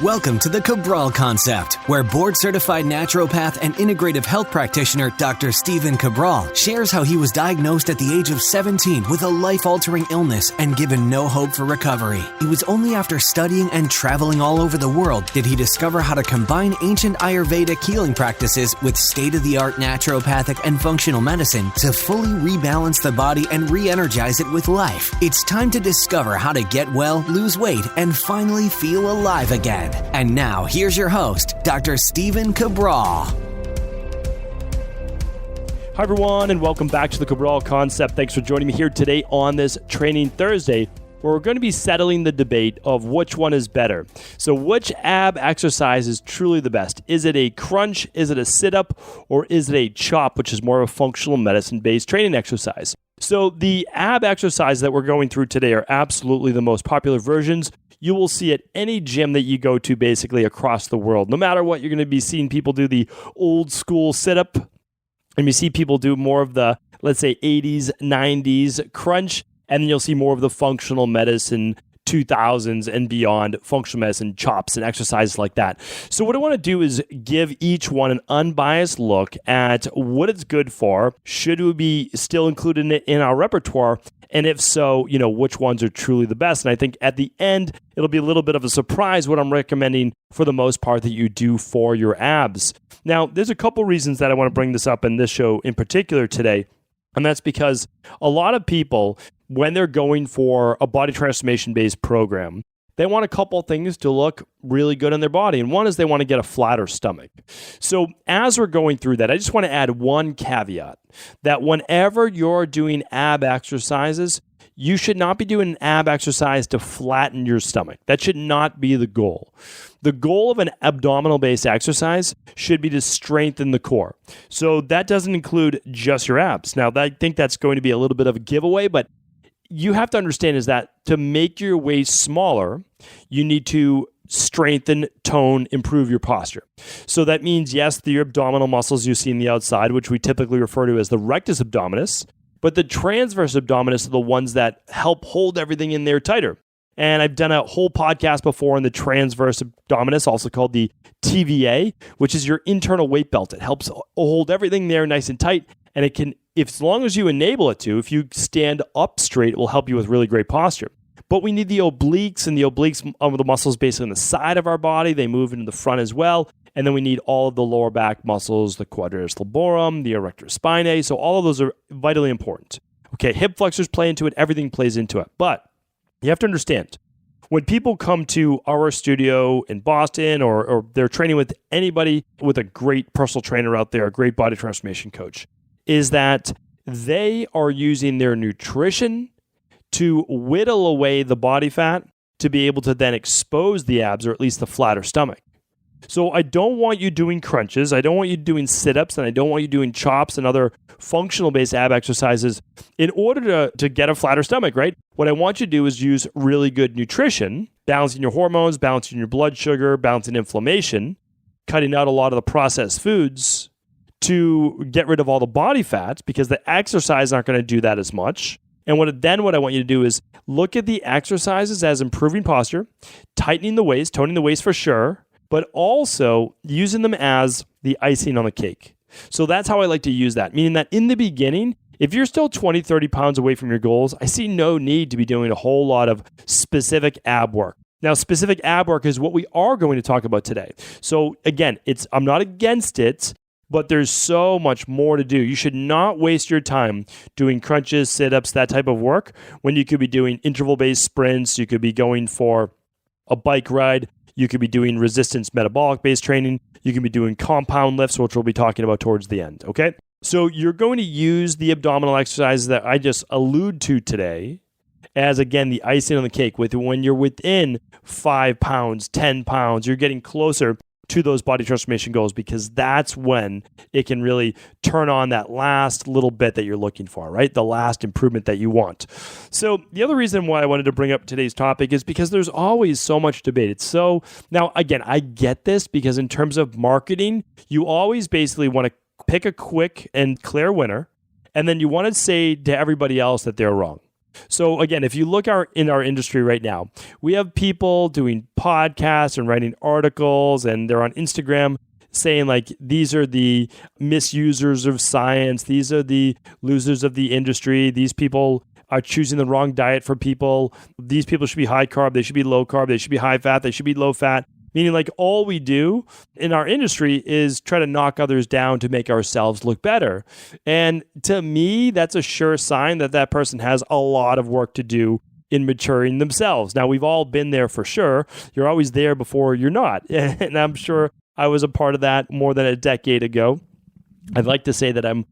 Welcome to the Cabral Concept, where board-certified naturopath and integrative health practitioner Dr. Stephen Cabral shares how he was diagnosed at the age of 17 with a life-altering illness and given no hope for recovery. It was only after studying and traveling all over the world did he discover how to combine ancient Ayurvedic healing practices with state-of-the-art naturopathic and functional medicine to fully rebalance the body and re-energize it with life. It's time to discover how to get well, lose weight, and finally feel alive again. And now, here's your host, Dr. Stephen Cabral. Hi, everyone, and welcome back to the Cabral Concept. Thanks for joining me here today on this Training Thursday, where we're going to be settling the debate of which one is better. So which ab exercise is truly the best? Is it a crunch? Is it a sit-up? Or is it a chop, which is more of a functional medicine-based training exercise? So the ab exercises that we're going through today are absolutely the most popular versions you will see at any gym that you go to basically across the world. No matter what, you're going to be seeing people do the old school sit-up, and you see people do more of the, let's say, 80s, 90s crunch, and then you'll see more of the functional medicine 2000s and beyond functional medicine chops and exercises like that. So what I want to do is give each one an unbiased look at what it's good for. Should we be still including it in our repertoire? And if so, which ones are truly the best? And I think at the end, it'll be a little bit of a surprise what I'm recommending for the most part that you do for your abs. Now, there's a couple reasons that I want to bring this up in this show in particular today. And that's because a lot of people, when they're going for a body transformation-based program, they want a couple things to look really good in their body. And one is they want to get a flatter stomach. So as we're going through that, I just want to add one caveat that whenever you're doing ab exercises, you should not be doing an ab exercise to flatten your stomach. That should not be the goal. The goal of an abdominal-based exercise should be to strengthen the core. So that doesn't include just your abs. Now, I think that's going to be a little bit of a giveaway, but you have to understand is that to make your waist smaller, you need to strengthen, tone, improve your posture. So that means, yes, your abdominal muscles you see in the outside, which we typically refer to as the rectus abdominis, but the transverse abdominis are the ones that help hold everything in there tighter. And I've done a whole podcast before on the transverse abdominis, also called the TVA, which is your internal weight belt. It helps hold everything there nice and tight, and it can, if as long as you enable it to, if you stand up straight, it will help you with really great posture. But we need the obliques, and the obliques are the muscles basically on the side of our body. They move into the front as well. And then we need all of the lower back muscles, the quadratus lumborum, the erector spinae. So all of those are vitally important. Okay, hip flexors play into it. Everything plays into it. But you have to understand, when people come to our studio in Boston or they're training with anybody with a great personal trainer out there, a great body transformation coach, is that they are using their nutrition to whittle away the body fat to be able to then expose the abs or at least the flatter stomach. So I don't want you doing crunches, I don't want you doing sit-ups, and I don't want you doing chops and other functional-based ab exercises in order to get a flatter stomach, right? What I want you to do is use really good nutrition, balancing your hormones, balancing your blood sugar, balancing inflammation, cutting out a lot of the processed foods to get rid of all the body fats because the exercise aren't going to do that as much. And what I want you to do is look at the exercises as improving posture, tightening the waist, toning the waist for sure, but also using them as the icing on the cake. So that's how I like to use that, meaning that in the beginning, if you're still 20, 30 pounds away from your goals, I see no need to be doing a whole lot of specific ab work. Now, specific ab work is what we are going to talk about today. So again, I'm not against it, but there's so much more to do. You should not waste your time doing crunches, sit-ups, that type of work, when you could be doing interval-based sprints, you could be going for a bike ride, you could be doing resistance metabolic-based training, you can be doing compound lifts, which we'll be talking about towards the end, okay? So you're going to use the abdominal exercises that I just allude to today as, again, the icing on the cake. When you're within 5 pounds, 10 pounds, you're getting closer to those body transformation goals because that's when it can really turn on that last little bit that you're looking for, right? The last improvement that you want. So the other reason why I wanted to bring up today's topic is because there's always so much debate. Now, again, I get this because in terms of marketing, you always basically want to pick a quick and clear winner, and then you want to say to everybody else that they're wrong. So again, if you look in our industry right now, we have people doing podcasts and writing articles, and they're on Instagram saying like, these are the misusers of science. These are the losers of the industry. These people are choosing the wrong diet for people. These people should be high carb. They should be low carb. They should be high fat. They should be low fat. Meaning like all we do in our industry is try to knock others down to make ourselves look better. And to me, that's a sure sign that that person has a lot of work to do in maturing themselves. Now, we've all been there for sure. You're always there before you're not. And I'm sure I was a part of that more than a decade ago. I'd like to say that I'm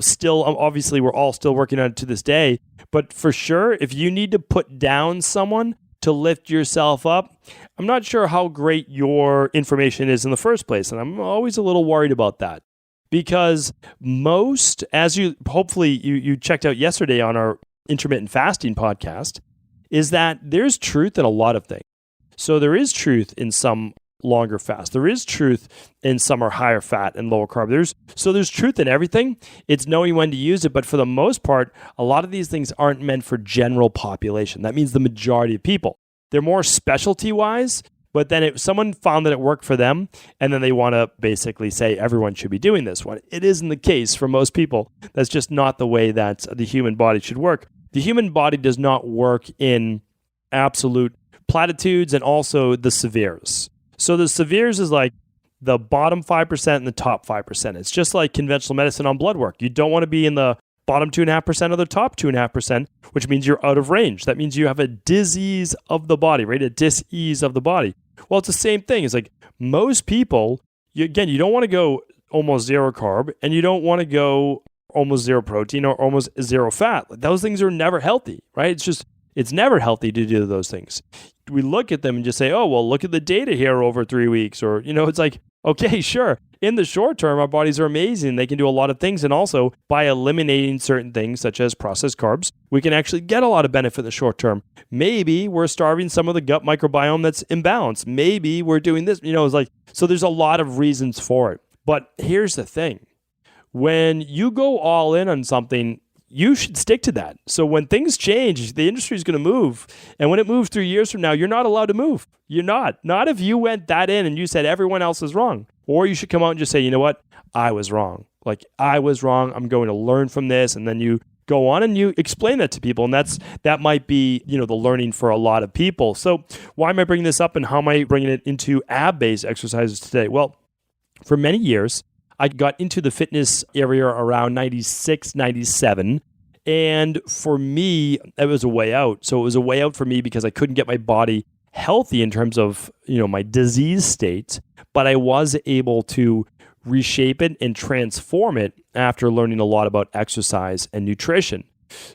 still, obviously we're all still working on it to this day, but for sure, if you need to put down someone to lift yourself up, I'm not sure how great your information is in the first place. And I'm always a little worried about that because most, as you hopefully you checked out yesterday on our intermittent fasting podcast, is that there's truth in a lot of things. So there is truth in some longer fast. There is truth in some are higher fat and lower carb. There's truth in everything. It's knowing when to use it. But for the most part, a lot of these things aren't meant for general population. That means the majority of people. They're more specialty wise, but then if someone found that it worked for them, and then they want to basically say everyone should be doing this one. It isn't the case for most people. That's just not the way that the human body should work. The human body does not work in absolute platitudes and also the severes. So the severes is like the bottom 5% and the top 5%. It's just like conventional medicine on blood work. You don't want to be in the bottom 2.5% or the top 2.5%, which means you're out of range. That means you have a disease of the body, right? A dis-ease of the body. Well, it's the same thing. It's like most people, you don't want to go almost zero carb and you don't want to go almost zero protein or almost zero fat. Those things are never healthy, right? It's never healthy to do those things. We look at them and just say, oh, well, look at the data here over 3 weeks. Or, it's like, okay, sure. In the short term, our bodies are amazing. They can do a lot of things. And also by eliminating certain things such as processed carbs, we can actually get a lot of benefit in the short term. Maybe we're starving some of the gut microbiome that's imbalanced. Maybe we're doing this, it's like, so there's a lot of reasons for it. But here's the thing. When you go all in on something, you should stick to that. So when things change, the industry is going to move. And when it moves 3 years from now, you're not allowed to move. You're not. Not if you went that in and you said everyone else is wrong. Or you should come out and just say, you know what? I was wrong. Like, I was wrong. I'm going to learn from this. And then you go on and you explain that to people. And that might be, the learning for a lot of people. So why am I bringing this up and how am I bringing it into ab-based exercises today? Well, for many years, I got into the fitness area around 96, 97. And for me, it was a way out. So it was a way out for me because I couldn't get my body healthy in terms of, my disease state, but I was able to reshape it and transform it after learning a lot about exercise and nutrition.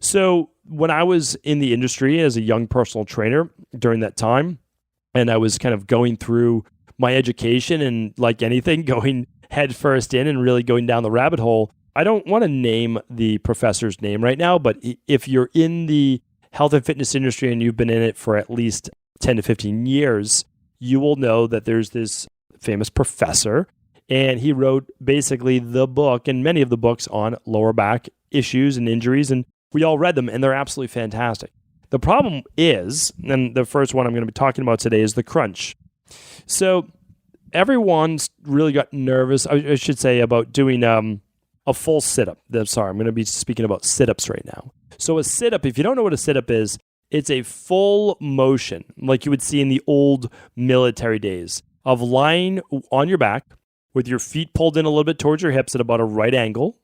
So when I was in the industry as a young personal trainer during that time, and I was kind of going through my education and like anything, going head first in and really going down the rabbit hole. I don't want to name the professor's name right now, but if you're in the health and fitness industry and you've been in it for at least 10 to 15 years, you will know that there's this famous professor, and he wrote basically the book and many of the books on lower back issues and injuries, and we all read them, and they're absolutely fantastic. The problem is, and the first one I'm going to be talking about today is the crunch. So everyone's really got nervous, I should say, about doing a full sit-up. Sorry, I'm going to be speaking about sit-ups right now. So a sit-up, if you don't know what a sit-up is, it's a full motion, like you would see in the old military days, of lying on your back with your feet pulled in a little bit towards your hips at about a right angle,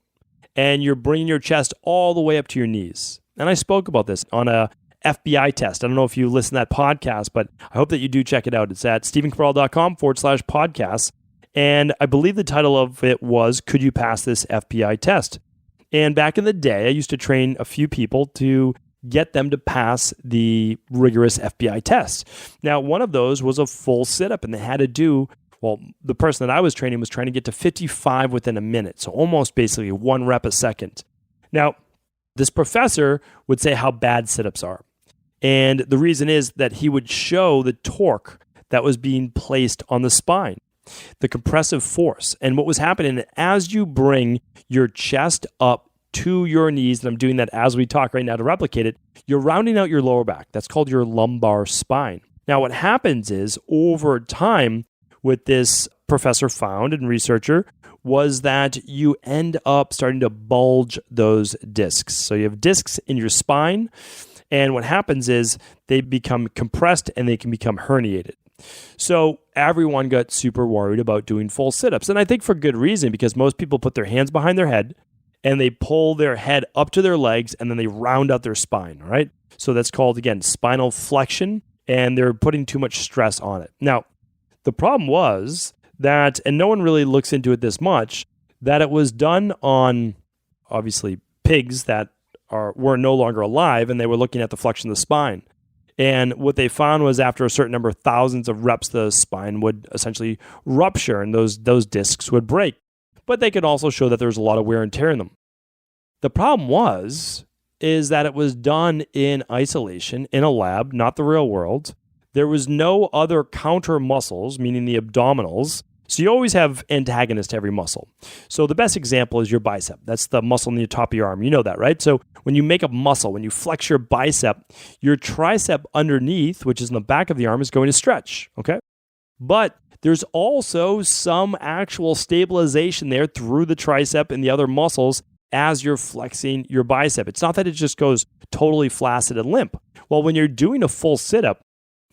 and you're bringing your chest all the way up to your knees. And I spoke about this on a FBI test. I don't know if you listen to that podcast, but I hope that you do check it out. It's at stephencabral.com/podcasts. And I believe the title of it was, Could You Pass This FBI Test? And back in the day, I used to train a few people to get them to pass the rigorous FBI test. Now, one of those was a full sit-up, and they had to do, the person that I was training was trying to get to 55 within a minute. So almost basically 1 rep a second. Now, this professor would say how bad sit-ups are. And the reason is that he would show the torque that was being placed on the spine, the compressive force. And what was happening as you bring your chest up to your knees, and I'm doing that as we talk right now to replicate it, you're rounding out your lower back. That's called your lumbar spine. Now, what happens is over time, what this professor found and researcher was that you end up starting to bulge those discs. So you have discs in your spine, and what happens is they become compressed and they can become herniated. So everyone got super worried about doing full sit-ups, and I think for good reason, because most people put their hands behind their head and they pull their head up to their legs and then they round out their spine, all right? So that's called, again, spinal flexion, and they're putting too much stress on it. Now, the problem was that, and no one really looks into it this much, that it was done on, obviously, pigs that were no longer alive, and they were looking at the flexion of the spine. And what they found was after a certain number of thousands of reps, the spine would essentially rupture and those discs would break. But they could also show that there was a lot of wear and tear in them. The problem is that it was done in isolation in a lab, not the real world. There was no other counter muscles, meaning the abdominals. So you always have antagonists to every muscle. So the best example is your bicep. That's the muscle in the top of your arm. You know that, right? So when you make a muscle, when you flex your bicep, your tricep underneath, which is in the back of the arm, is going to stretch, okay? But there's also some actual stabilization there through the tricep and the other muscles as you're flexing your bicep. It's not that it just goes totally flaccid and limp. Well, when you're doing a full sit-up,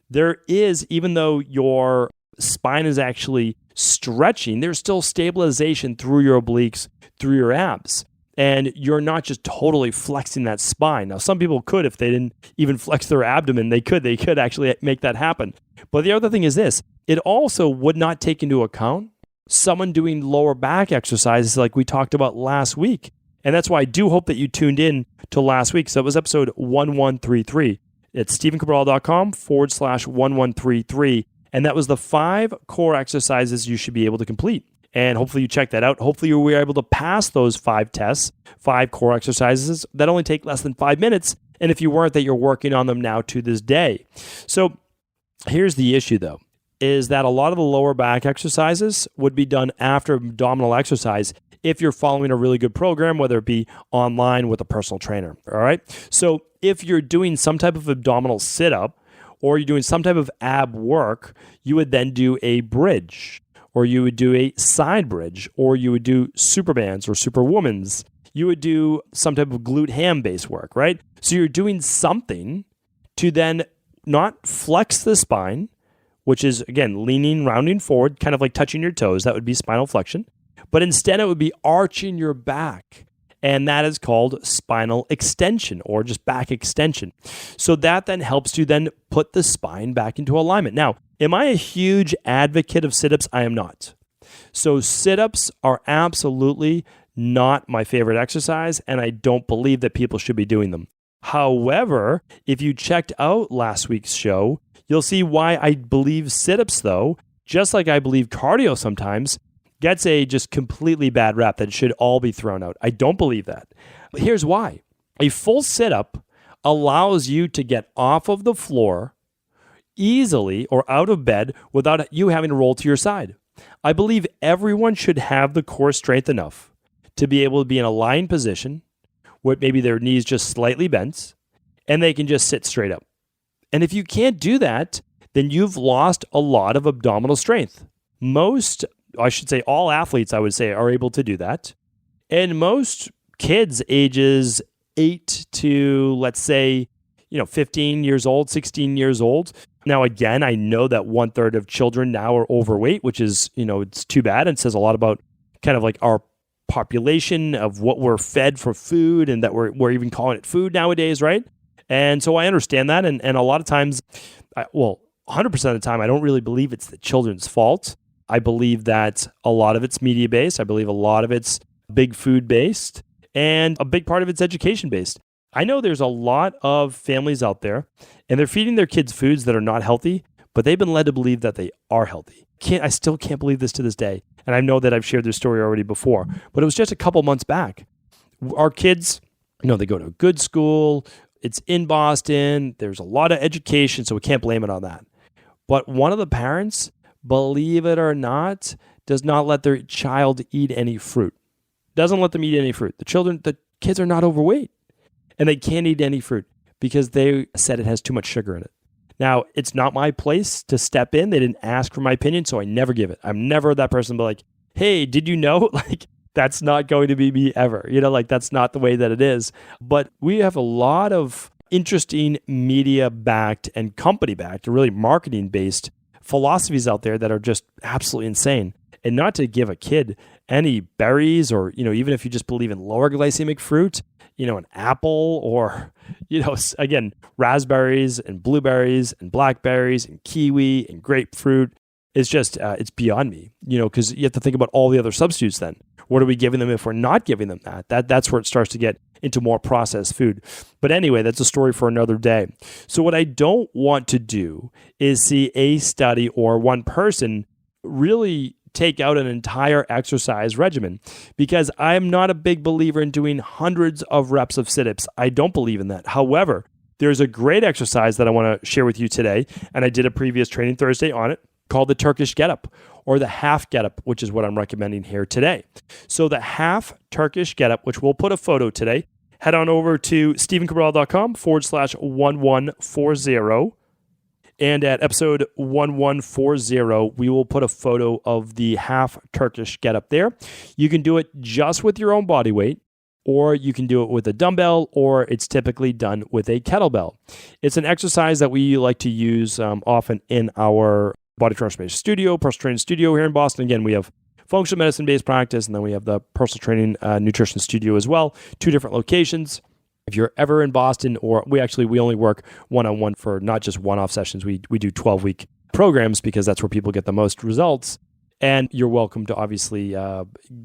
there is, even though your spine is actually stretching, there's still stabilization through your obliques, through your abs. And you're not just totally flexing that spine. Now, some people could, if they didn't even flex their abdomen, they could actually make that happen. But the other thing is this, it also would not take into account someone doing lower back exercises like we talked about last week. And that's why I do hope that you tuned in to last week. So it was episode 1133. It's stephencabral.com/1133. And that was the 5 core exercises you should be able to complete. And hopefully you check that out. Hopefully you were able to pass those 5 tests, 5 core exercises that only take less than 5 minutes. And if you weren't, that you're working on them now to this day. So here's the issue though, is that a lot of the lower back exercises would be done after abdominal exercise if you're following a really good program, whether it be online with a personal trainer, all right? So if you're doing some type of abdominal sit-up or you're doing some type of ab work, you would then do a bridge, or you would do a side bridge, or you would do supermans or superwomans. You would do some type of glute ham based work, right? So you're doing something to then not flex the spine, which is, again, leaning, rounding forward, kind of like touching your toes. That would be spinal flexion. But instead, it would be arching your back. And that is called spinal extension or just back extension. So that then helps you then put the spine back into alignment. Now, am I a huge advocate of sit-ups? I am not. So sit-ups are absolutely not my favorite exercise, and I don't believe that people should be doing them. However, if you checked out last week's show, you'll see why I believe sit-ups, though, just like I believe cardio sometimes, gets a just completely bad rap that should all be thrown out. I don't believe that. But here's why. A full sit-up allows you to get off of the floor easily or out of bed without you having to roll to your side. I believe everyone should have the core strength enough to be able to be in a lying position with maybe their knees just slightly bent and they can just sit straight up. And if you can't do that, then you've lost a lot of abdominal strength. All athletes, I would say, are able to do that. And most kids ages 8 to, let's say, 15 years old, 16 years old. Now, again, I know that 1/3 of children now are overweight, which is, it's too bad. And says a lot about kind of like our population of what we're fed for food and that we're even calling it food nowadays, right? And so I understand that. And a lot of times, 100% of the time, I don't really believe it's the children's fault. I believe that a lot of it's media-based. I believe a lot of it's big food-based, and a big part of it's education-based. I know there's a lot of families out there, and they're feeding their kids foods that are not healthy, but they've been led to believe that they are healthy. I still can't believe this to this day, and I know that I've shared this story already before, but it was just a couple months back. Our kids, they go to a good school. It's in Boston. There's a lot of education, so we can't blame it on that. But one of the parents, believe it or not, does not let their child eat any fruit. Doesn't let them eat any fruit. The kids are not overweight. And they can't eat any fruit because they said it has too much sugar in it. Now, it's not my place to step in. They didn't ask for my opinion, so I never give it. I'm never that person to be like, hey, did you know? Like, that's not going to be me ever. Like, that's not the way that it is. But we have a lot of interesting media-backed and company-backed, really marketing-based philosophies out there that are just absolutely insane. And not to give a kid any berries or, even if you just believe in lower glycemic fruit, an apple or, again, raspberries and blueberries and blackberries and kiwi and grapefruit. It's just, it's beyond me, because you have to think about all the other substitutes then. What are we giving them if we're not giving them that? That's where it starts to get into more processed food. But anyway, that's a story for another day. So what I don't want to do is see a study or one person really take out an entire exercise regimen, because I'm not a big believer in doing hundreds of reps of sit-ups. I don't believe in that. However, there's a great exercise that I want to share with you today, and I did a previous Training Thursday on it, called the Turkish get-up or the half get-up, which is what I'm recommending here today. So the half Turkish get-up, which we'll put a photo today, head on over to stevencabral.com/1140. And at episode 1140, we will put a photo of the half Turkish get-up there. You can do it just with your own body weight, or you can do it with a dumbbell, or it's typically done with a kettlebell. It's an exercise that we like to use often in our body transformation studio, personal training studio here in Boston. Again, we have functional medicine-based practice, and then we have the personal training nutrition studio as well, 2 different locations. If you're ever in Boston, or we only work one-on-one for not just one-off sessions. We do 12-week programs because that's where people get the most results. And you're welcome to obviously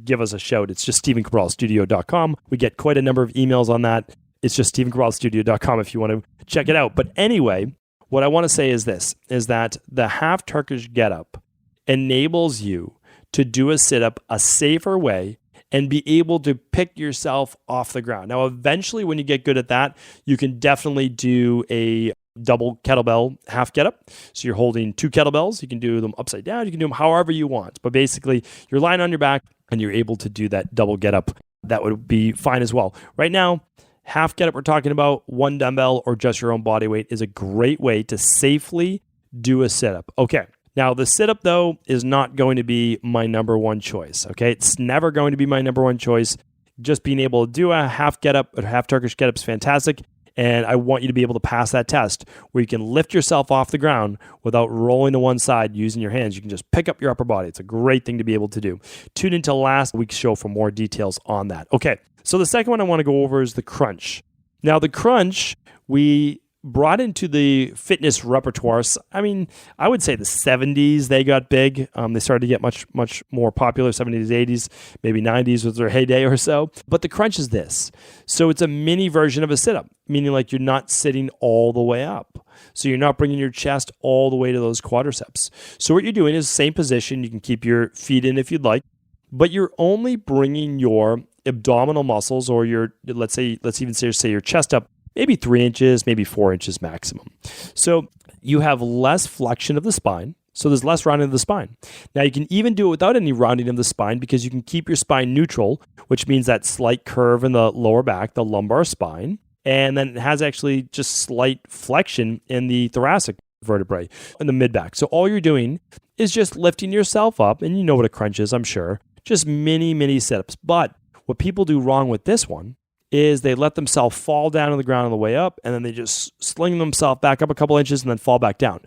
give us a shout. It's just stevencabralstudio.com. We get quite a number of emails on that. It's just stevencabralstudio.com if you want to check it out. But anyway, what I want to say is this, is that the half Turkish get-up enables you to do a sit-up a safer way and be able to pick yourself off the ground. Now, eventually, when you get good at that, you can definitely do a double kettlebell half get-up. So you're holding 2 kettlebells. You can do them upside down. You can do them however you want. But basically, you're lying on your back and you're able to do that double get-up. That would be fine as well. Right now, half get-up we're talking about, 1 dumbbell or just your own body weight is a great way to safely do a sit-up. Okay. Now, the sit-up, though, is not going to be my number one choice, okay? It's never going to be my number one choice. Just being able to do a half get-up, or half Turkish get-up is fantastic, and I want you to be able to pass that test where you can lift yourself off the ground without rolling to one side using your hands. You can just pick up your upper body. It's a great thing to be able to do. Tune into last week's show for more details on that. Okay, so the second one I want to go over is the crunch. Now, the crunch, we brought into the fitness repertoire. I mean, I would say the 70s, they got big. They started to get much more popular, 70s, 80s, maybe 90s was their heyday or so. But the crunch is this. So it's a mini version of a sit-up, meaning like you're not sitting all the way up. So you're not bringing your chest all the way to those quadriceps. So what you're doing is the same position. You can keep your feet in if you'd like, but you're only bringing your abdominal muscles or your, let's even say your chest up maybe 3 inches, maybe 4 inches maximum. So you have less flexion of the spine. So there's less rounding of the spine. Now you can even do it without any rounding of the spine because you can keep your spine neutral, which means that slight curve in the lower back, the lumbar spine. And then it has actually just slight flexion in the thoracic vertebrae in the mid back. So all you're doing is just lifting yourself up, and you know what a crunch is, I'm sure. Just mini sit-ups. But what people do wrong with this one is they let themselves fall down on the ground on the way up, and then they just sling themselves back up a couple inches and then fall back down.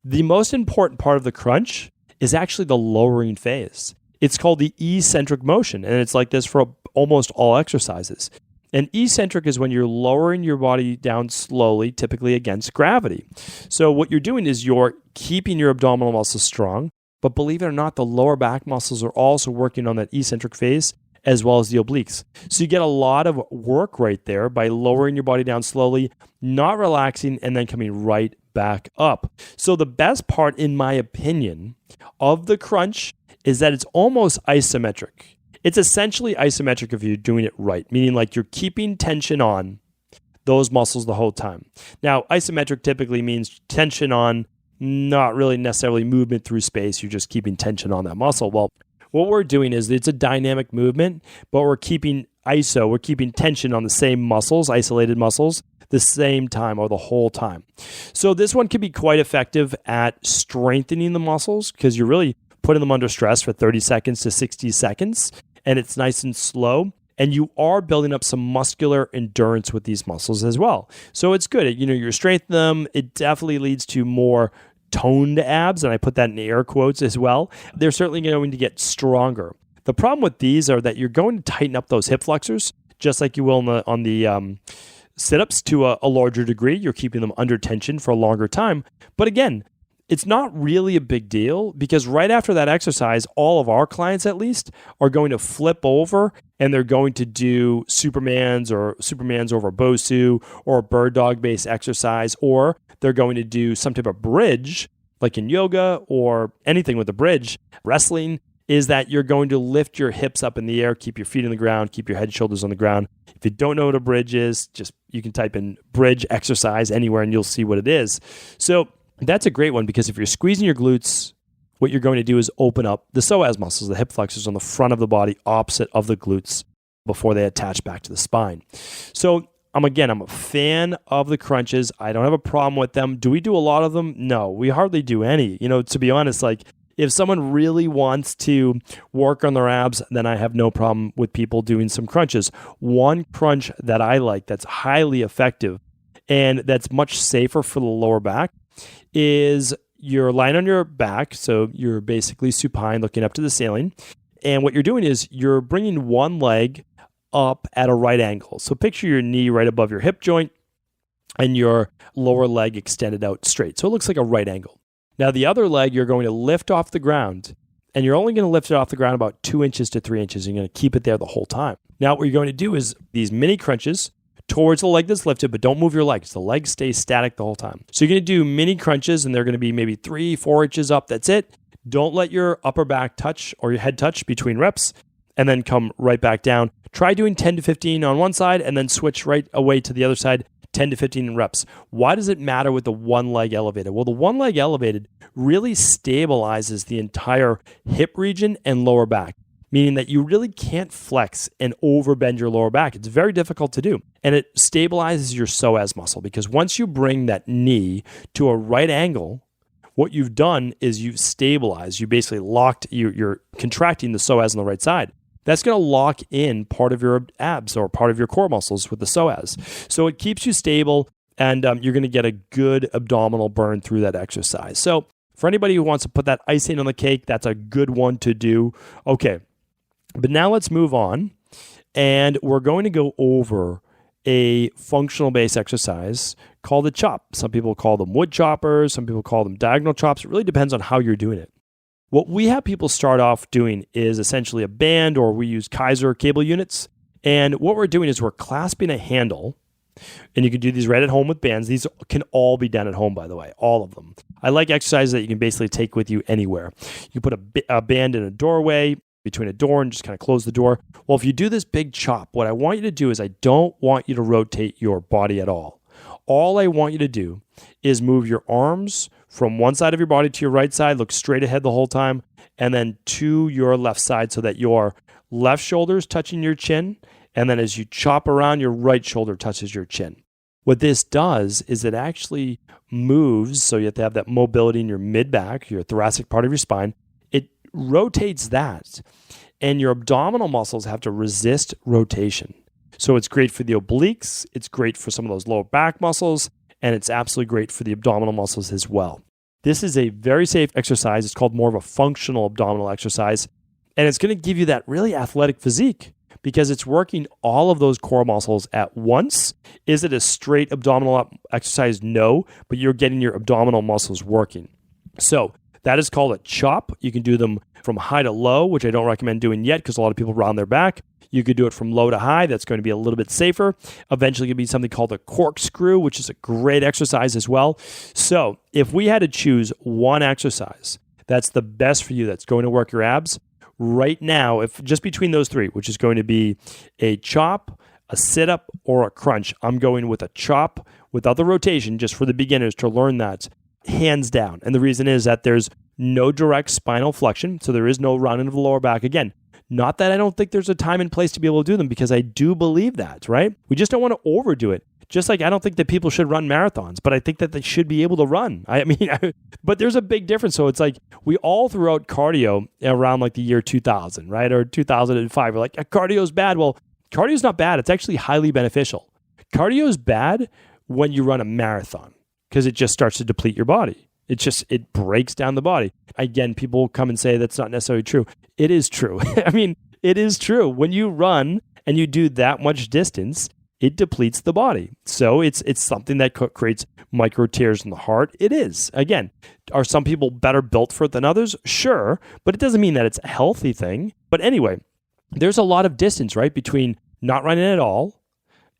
The most important part of the crunch is actually the lowering phase. It's called the eccentric motion, and it's like this for almost all exercises. And eccentric is when you're lowering your body down slowly, typically against gravity. So what you're doing is you're keeping your abdominal muscles strong, but believe it or not, the lower back muscles are also working on that eccentric phase, as well as the obliques. So you get a lot of work right there by lowering your body down slowly, not relaxing, and then coming right back up. So the best part, in my opinion, of the crunch is that it's almost isometric. It's essentially isometric if you're doing it right, meaning like you're keeping tension on those muscles the whole time. Now, isometric typically means tension on, not really necessarily movement through space. You're just keeping tension on that muscle. Well, what we're doing is it's a dynamic movement, but we're keeping ISO, we're keeping tension on the same muscles, isolated muscles, the same time or the whole time. So this one can be quite effective at strengthening the muscles because you're really putting them under stress for 30 seconds to 60 seconds, and it's nice and slow. And you are building up some muscular endurance with these muscles as well. So it's good. You're strengthening them. It definitely leads to more toned abs, and I put that in air quotes as well. They're certainly going to get stronger. The problem with these are that you're going to tighten up those hip flexors, just like you will on the sit-ups to a larger degree. You're keeping them under tension for a longer time. But again, it's not really a big deal because right after that exercise, all of our clients at least are going to flip over and they're going to do Superman's over Bosu or a bird dog based exercise, or they're going to do some type of bridge like in yoga or anything with a bridge. Wrestling is that you're going to lift your hips up in the air, keep your feet on the ground, keep your head and shoulders on the ground. If you don't know what a bridge is, you can type in bridge exercise anywhere and you'll see what it is. So that's a great one because if you're squeezing your glutes, what you're going to do is open up the psoas muscles, the hip flexors on the front of the body opposite of the glutes before they attach back to the spine. So I'm a fan of the crunches. I don't have a problem with them. Do we do a lot of them? No, we hardly do any. To be honest, if someone really wants to work on their abs, then I have no problem with people doing some crunches. One crunch that I like that's highly effective and that's much safer for the lower back is you're lying on your back, so you're basically supine looking up to the ceiling, and what you're doing is you're bringing one leg up at a right angle. So picture your knee right above your hip joint and your lower leg extended out straight. So it looks like a right angle. Now the other leg you're going to lift off the ground, and you're only going to lift it off the ground about 2 inches to 3 inches. You're going to keep it there the whole time. Now what you're going to do is these mini crunches towards the leg that's lifted, but don't move your legs. The leg stays static the whole time. So you're going to do mini crunches, and they're going to be maybe 3-4 inches up. That's it. Don't let your upper back touch or your head touch between reps, and then come right back down. Try doing 10 to 15 on one side, and then switch right away to the other side, 10 to 15 reps. Why does it matter with the one leg elevated? Well, the one leg elevated really stabilizes the entire hip region and lower back, meaning that you really can't flex and overbend your lower back. It's very difficult to do. And it stabilizes your psoas muscle because once you bring that knee to a right angle, what you've done is you've stabilized. You basically locked, you're contracting the psoas on the right side. That's going to lock in part of your abs or part of your core muscles with the psoas. So it keeps you stable, and you're going to get a good abdominal burn through that exercise. So for anybody who wants to put that icing on the cake, that's a good one to do. Okay. But now let's move on, and we're going to go over a functional base exercise called a chop. Some people call them wood choppers, some people call them diagonal chops. It really depends on how you're doing it. What we have people start off doing is essentially a band, or we use Kaiser cable units. And what we're doing is we're clasping a handle, and you can do these right at home with bands. These can all be done at home, by the way, all of them. I like exercises that you can basically take with you anywhere. You put a band in a doorway, between a door, and just kind of close the door. Well, if you do this big chop, what I want you to do is I don't want you to rotate your body at all. All I want you to do is move your arms from one side of your body to your right side, look straight ahead the whole time, and then to your left side so that your left shoulder is touching your chin, and then as you chop around, your right shoulder touches your chin. What this does is it actually moves, so you have to have that mobility in your mid-back, your thoracic part of your spine. Rotates that, and your abdominal muscles have to resist rotation. So it's great for the obliques, it's great for some of those lower back muscles, and it's absolutely great for the abdominal muscles as well. This is a very safe exercise. It's called more of a functional abdominal exercise, and it's going to give you that really athletic physique because it's working all of those core muscles at once. Is it a straight abdominal exercise? No, but you're getting your abdominal muscles working. So that is called a chop. You can do them from high to low, which I don't recommend doing yet because a lot of people round their back. You could do it from low to high. That's going to be a little bit safer. Eventually, it could be something called a corkscrew, which is a great exercise as well. So if we had to choose one exercise that's the best for you, that's going to work your abs, right now, if just between those three, which is going to be a chop, a sit-up, or a crunch, I'm going with a chop without the rotation, just for the beginners to learn that. Hands down. And the reason is that there's no direct spinal flexion, so there is no run into the lower back. Again, not that I don't think there's a time and place to be able to do them, because I do believe that, right? We just don't want to overdo it. Just like I don't think that people should run marathons, but I think that they should be able to run. But there's a big difference. So it's like we all threw out cardio around like the year 2000, right? Or 2005. We're like, cardio's bad. Well, cardio's not bad. It's actually highly beneficial. Cardio's bad when you run a marathon because it just starts to deplete your body. It breaks down the body. Again, people come and say that's not necessarily true. It is true. It is true. When you run and you do that much distance, it depletes the body. So it's something that creates micro tears in the heart. It is. Again, are some people better built for it than others? Sure, but it doesn't mean that it's a healthy thing. But anyway, there's a lot of distance, right, between not running at all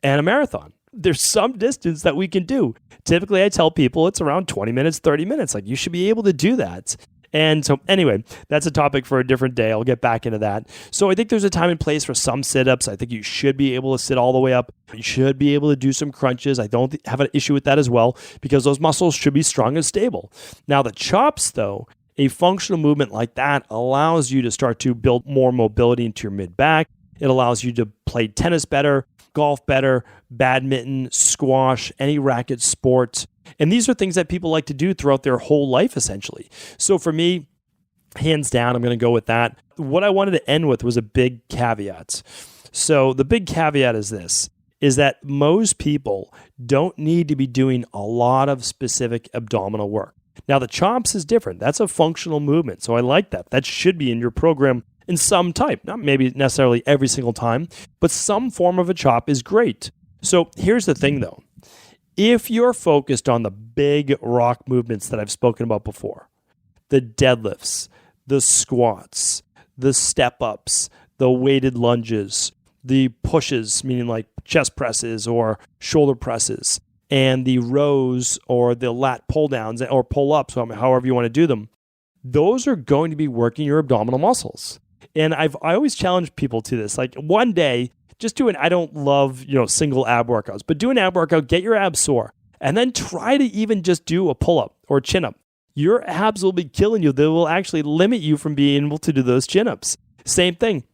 and a marathon. There's some distance that we can do. Typically, I tell people it's around 20 minutes, 30 minutes. Like, you should be able to do that. And so anyway, that's a topic for a different day. I'll get back into that. So I think there's a time and place for some sit-ups. I think you should be able to sit all the way up. You should be able to do some crunches. I don't have an issue with that as well, because those muscles should be strong and stable. Now the chops, though, a functional movement like that allows you to start to build more mobility into your mid-back. It allows you to play tennis better, golf better, badminton, squash, any racket sport. And these are things that people like to do throughout their whole life, essentially. So for me, hands down, I'm going to go with that. What I wanted to end with was a big caveat. So the big caveat is this, is that most people don't need to be doing a lot of specific abdominal work. Now, the chops is different. That's a functional movement. So I like that. That should be in your program in some type. Not maybe necessarily every single time, but some form of a chop is great. So here's the thing, though. If you're focused on the big rock movements that I've spoken about before, the deadlifts, the squats, the step-ups, the weighted lunges, the pushes, meaning like chest presses or shoulder presses, and the rows or the lat pull-downs or pull-ups, however you want to do them, those are going to be working your abdominal muscles. And I always challenge people to this. Like, one day, just do I don't love, single ab workouts, but do an ab workout, get your abs sore, and then try to even just do a pull-up or a chin-up. Your abs will be killing you. They will actually limit you from being able to do those chin-ups. Same thing.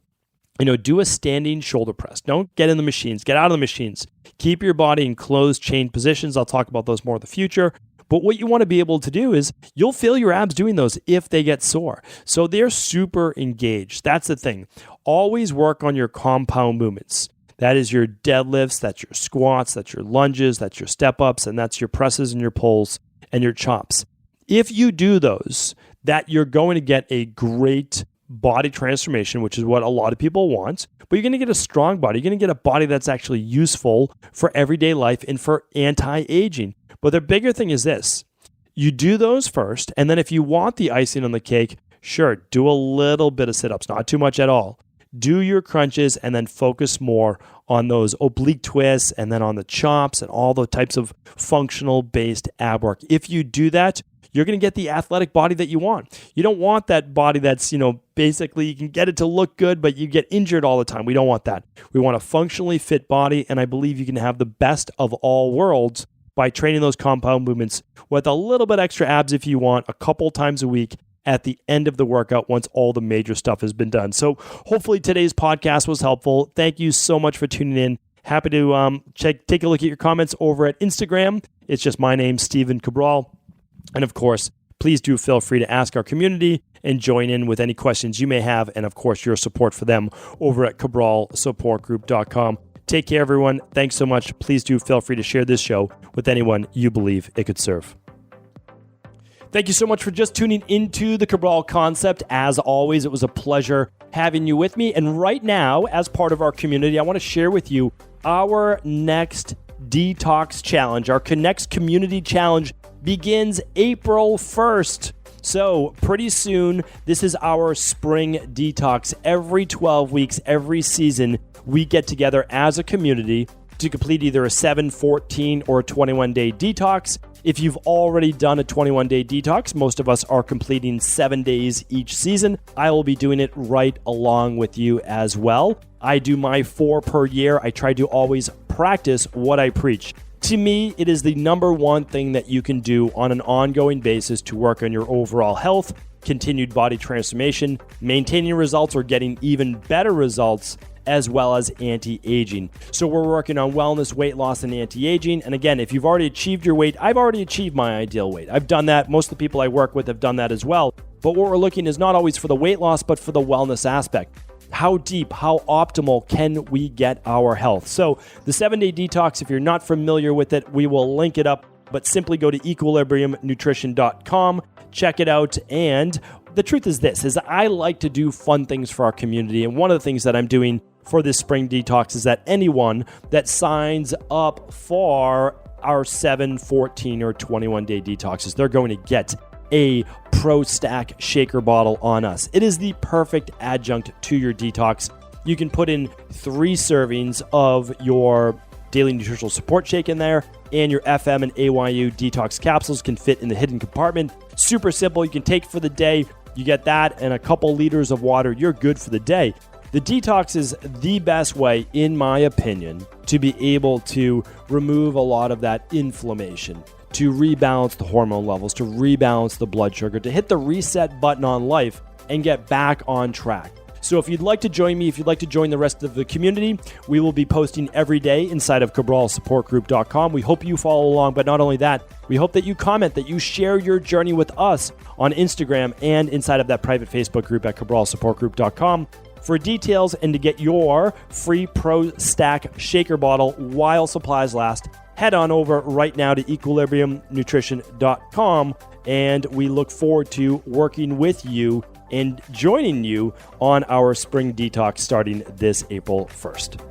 Do a standing shoulder press. Don't get in the machines. Get out of the machines. Keep your body in closed chain positions. I'll talk about those more in the future. But what you want to be able to do is you'll feel your abs doing those if they get sore. So they're super engaged. That's the thing. Always work on your compound movements. That is your deadlifts, that's your squats, that's your lunges, that's your step-ups, and that's your presses and your pulls and your chops. If you do those, that you're going to get a great body transformation, which is what a lot of people want, but you're going to get a strong body. You're going to get a body that's actually useful for everyday life and for anti-aging. But the bigger thing is this. You do those first, and then if you want the icing on the cake, sure, do a little bit of sit-ups, not too much at all. Do your crunches and then focus more on those oblique twists and then on the chops and all the types of functional-based ab work. If you do that, you're going to get the athletic body that you want. You don't want that body that's, basically you can get it to look good, but you get injured all the time. We don't want that. We want a functionally fit body, and I believe you can have the best of all worlds by training those compound movements with a little bit extra abs if you want, a couple times a week at the end of the workout once all the major stuff has been done. So hopefully today's podcast was helpful. Thank you so much for tuning in. Happy to take a look at your comments over at Instagram. It's just my name, Stephen Cabral. And of course, please do feel free to ask our community and join in with any questions you may have. And of course, your support for them over at cabralsupportgroup.com. Take care, everyone. Thanks so much. Please do feel free to share this show with anyone you believe it could serve. Thank you so much for just tuning into the Cabral Concept. As always, it was a pleasure having you with me. And right now, as part of our community, I want to share with you our next detox challenge. Our next community challenge begins April 1st. So pretty soon, this is our spring detox. Every 12 weeks, every season, we get together as a community to complete either a 7, 14, or a 21-day detox. If you've already done a 21-day detox, most of us are completing 7 days each season. I will be doing it right along with you as well. I do my 4 per year. I try to always practice what I preach. To me, it is the number one thing that you can do on an ongoing basis to work on your overall health, continued body transformation, maintaining results or getting even better results, as well as anti-aging. So we're working on wellness, weight loss, and anti-aging. And again, if you've already achieved your weight, I've already achieved my ideal weight. I've done that. Most of the people I work with have done that as well. But what we're looking is not always for the weight loss, but for the wellness aspect. How deep, how optimal can we get our health? So the 7-day detox, if you're not familiar with it, we will link it up, but simply go to equilibriumnutrition.com, check it out. And the truth is this, is I like to do fun things for our community. And one of the things that I'm doing for this spring detox is that anyone that signs up for our 7, 14, or 21-day detoxes, they're going to get a Pro Stack shaker bottle on us. It is the perfect adjunct to your detox. You can put in 3 servings of your daily nutritional support shake in there, and your FM and AYU detox capsules can fit in the hidden compartment. Super simple. You can take for the day. You get that and a couple liters of water. You're good for the day. The detox is the best way, in my opinion, to be able to remove a lot of that inflammation, to rebalance the hormone levels, to rebalance the blood sugar, to hit the reset button on life and get back on track. So if you'd like to join me, if you'd like to join the rest of the community, we will be posting every day inside of CabralSupportGroup.com. We hope you follow along, but not only that, we hope that you comment, that you share your journey with us on Instagram and inside of that private Facebook group at CabralSupportGroup.com. For details and to get your free Pro Stack shaker bottle while supplies last, head on over right now to equilibriumnutrition.com, and we look forward to working with you and joining you on our spring detox starting this April 1st.